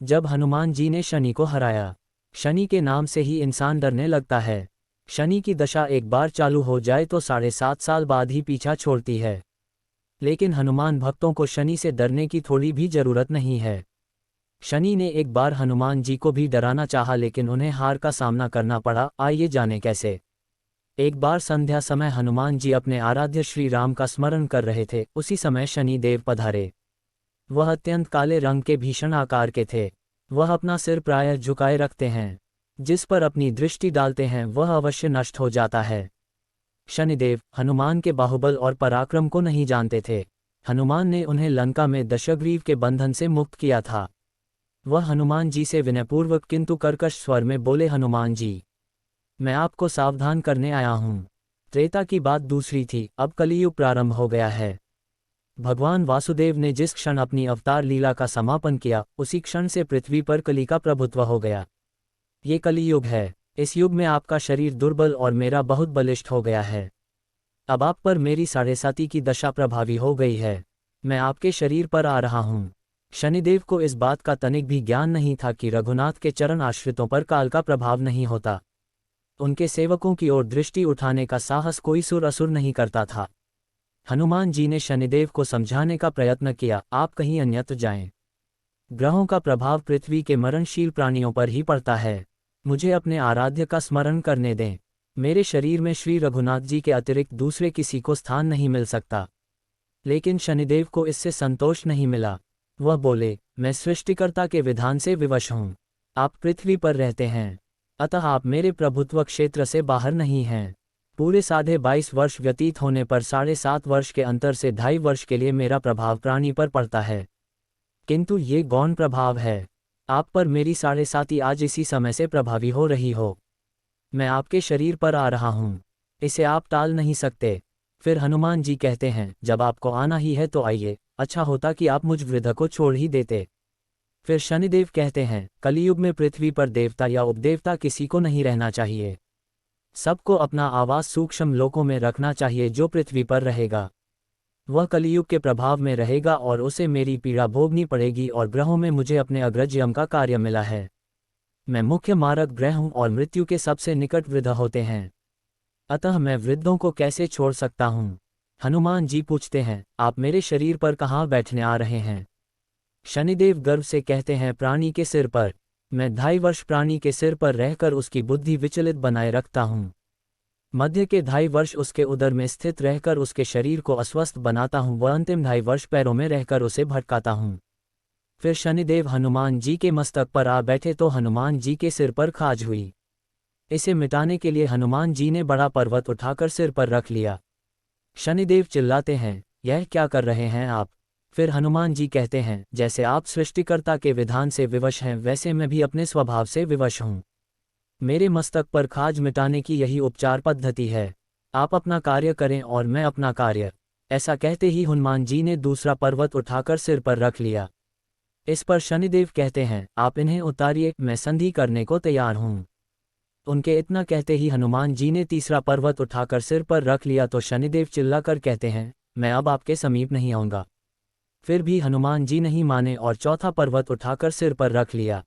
जब हनुमान जी ने शनि को हराया। शनि के नाम से ही इंसान डरने लगता है। शनि की दशा एक बार चालू हो जाए तो 7.5 साल बाद ही पीछा छोड़ती है। लेकिन हनुमान भक्तों को शनि से डरने की थोड़ी भी जरूरत नहीं है। शनि ने एक बार हनुमान जी को भी डराना चाहा लेकिन उन्हें हार का सामना करना पड़ा। आइए जाने कैसे। एक बार संध्या समय हनुमान जी अपने आराध्य श्री राम का स्मरण कर रहे थे। उसी समय शनि देव पधारे। वह अत्यंत काले रंग के भीषण आकार के थे। वह अपना सिर प्रायः झुकाए रखते हैं। जिस पर अपनी दृष्टि डालते हैं वह अवश्य नष्ट हो जाता है। शनिदेव हनुमान के बाहुबल और पराक्रम को नहीं जानते थे। हनुमान ने उन्हें लंका में दशग्रीव के बंधन से मुक्त किया था। वह हनुमान जी से विनयपूर्वक किंतु कर्कश स्वर में बोले, हनुमान जी, मैं आपको सावधान करने आया हूँ। त्रेता की बात दूसरी थी, अब कलियुग प्रारंभ हो गया है। भगवान वासुदेव ने जिस क्षण अपनी अवतार लीला का समापन किया उसी क्षण से पृथ्वी पर कली का प्रभुत्व हो गया। ये कलियुग है। इस युग में आपका शरीर दुर्बल और मेरा बहुत बलिष्ठ हो गया है। अब आप पर मेरी 7.5 की दशा प्रभावी हो गई है। मैं आपके शरीर पर आ रहा हूँ। शनिदेव को इस बात का तनिक भी ज्ञान नहीं था कि रघुनाथ के चरण आश्रितों पर काल का प्रभाव नहीं होता। उनके सेवकों की ओर दृष्टि उठाने का साहस कोई सुर असुर नहीं करता था। हनुमान जी ने शनिदेव को समझाने का प्रयत्न किया, आप कहीं अन्यत्र जाएं। ग्रहों का प्रभाव पृथ्वी के मरणशील प्राणियों पर ही पड़ता है। मुझे अपने आराध्य का स्मरण करने दें। मेरे शरीर में श्री रघुनाथ जी के अतिरिक्त दूसरे किसी को स्थान नहीं मिल सकता। लेकिन शनिदेव को इससे संतोष नहीं मिला। वह बोले, मैं सृष्टिकर्ता के विधान से विवश हूँ। आप पृथ्वी पर रहते हैं, अतः आप मेरे प्रभुत्व क्षेत्र से बाहर नहीं हैं। पूरे 22.5 वर्ष व्यतीत होने पर 7.5 वर्ष के अंतर से 2.5 वर्ष के लिए मेरा प्रभाव प्राणी पर पड़ता है। किंतु ये गौण प्रभाव है। आप पर मेरी 7.5 आज इसी समय से प्रभावी हो रही हो। मैं आपके शरीर पर आ रहा हूँ। इसे आप टाल नहीं सकते। फिर हनुमान जी कहते हैं, जब आपको आना ही है तो आइए, अच्छा होता कि आप मुझ वृद्ध को छोड़ ही देते। फिर शनिदेव कहते हैं, कलियुग में पृथ्वी पर देवता या उपदेवता किसी को नहीं रहना चाहिए। सबको अपना आवास सूक्ष्म लोकों में रखना चाहिए। जो पृथ्वी पर रहेगा वह कलियुग के प्रभाव में रहेगा और उसे मेरी पीड़ा भोगनी पड़ेगी। और ग्रहों में मुझे अपने अग्रज यम का कार्य मिला है। मैं मुख्य मारक ग्रह हूँ और मृत्यु के सबसे निकट वृद्ध होते हैं। अतः मैं वृद्धों को कैसे छोड़ सकता हूँ। हनुमान जी पूछते हैं, आप मेरे शरीर पर कहाँ बैठने आ रहे हैं। शनिदेव गर्व से कहते हैं, प्राणी के सिर पर। मैं 2.5 वर्ष प्राणी के सिर पर रहकर उसकी बुद्धि विचलित बनाए रखता हूँ। मध्य के 2.5 वर्ष उसके उदर में स्थित रहकर उसके शरीर को अस्वस्थ बनाता हूँ। वह अंतिम 2.5 वर्ष पैरों में रहकर उसे भटकाता हूँ। फिर शनिदेव हनुमान जी के मस्तक पर आ बैठे तो हनुमान जी के सिर पर खाज हुई। इसे मिटाने के लिए हनुमान जी ने बड़ा पर्वत उठाकर सिर पर रख लिया। शनिदेव चिल्लाते हैं, यह क्या कर रहे हैं आप। फिर हनुमान जी कहते हैं, जैसे आप सृष्टिकर्ता के विधान से विवश हैं वैसे मैं भी अपने स्वभाव से विवश हूँ। मेरे मस्तक पर खाज मिटाने की यही उपचार पद्धति है। आप अपना कार्य करें और मैं अपना कार्य। ऐसा कहते ही हनुमान जी ने दूसरा पर्वत उठाकर सिर पर रख लिया। इस पर शनिदेव कहते हैं, आप इन्हें उतारिए, मैं संधि करने को तैयार हूँ। उनके इतना कहते ही हनुमान जी ने तीसरा पर्वत उठाकर सिर पर रख लिया तो शनिदेव चिल्लाकर कहते हैं, मैं अब आपके समीप नहीं आऊँगा। फिर भी हनुमान जी नहीं माने और चौथा पर्वत उठाकर सिर पर रख लिया।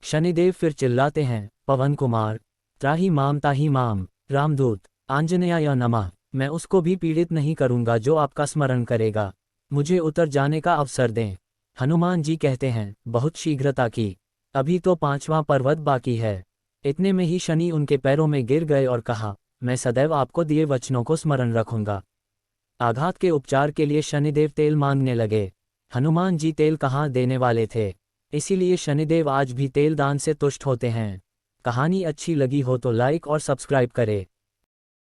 शनिदेव फिर चिल्लाते हैं, पवन कुमार, त्राहि माम ताहि माम, रामदूत, आंजनेयाय नमः। मैं उसको भी पीड़ित नहीं करूँगा जो आपका स्मरण करेगा। मुझे उतर जाने का अवसर दें। हनुमान जी कहते हैं, बहुत शीघ्रता की, अभी तो 5वां पर्वत बाकी है। इतने में ही शनि उनके पैरों में गिर गए और कहा, मैं सदैव आपको दिए वचनों को स्मरण रखूंगा। आघात के उपचार के लिए शनिदेव तेल मांगने लगे। हनुमान जी तेल कहाँ देने वाले थे, इसीलिए शनिदेव आज भी तेल दान से तुष्ट होते हैं। कहानी अच्छी लगी हो तो लाइक और सब्सक्राइब करें।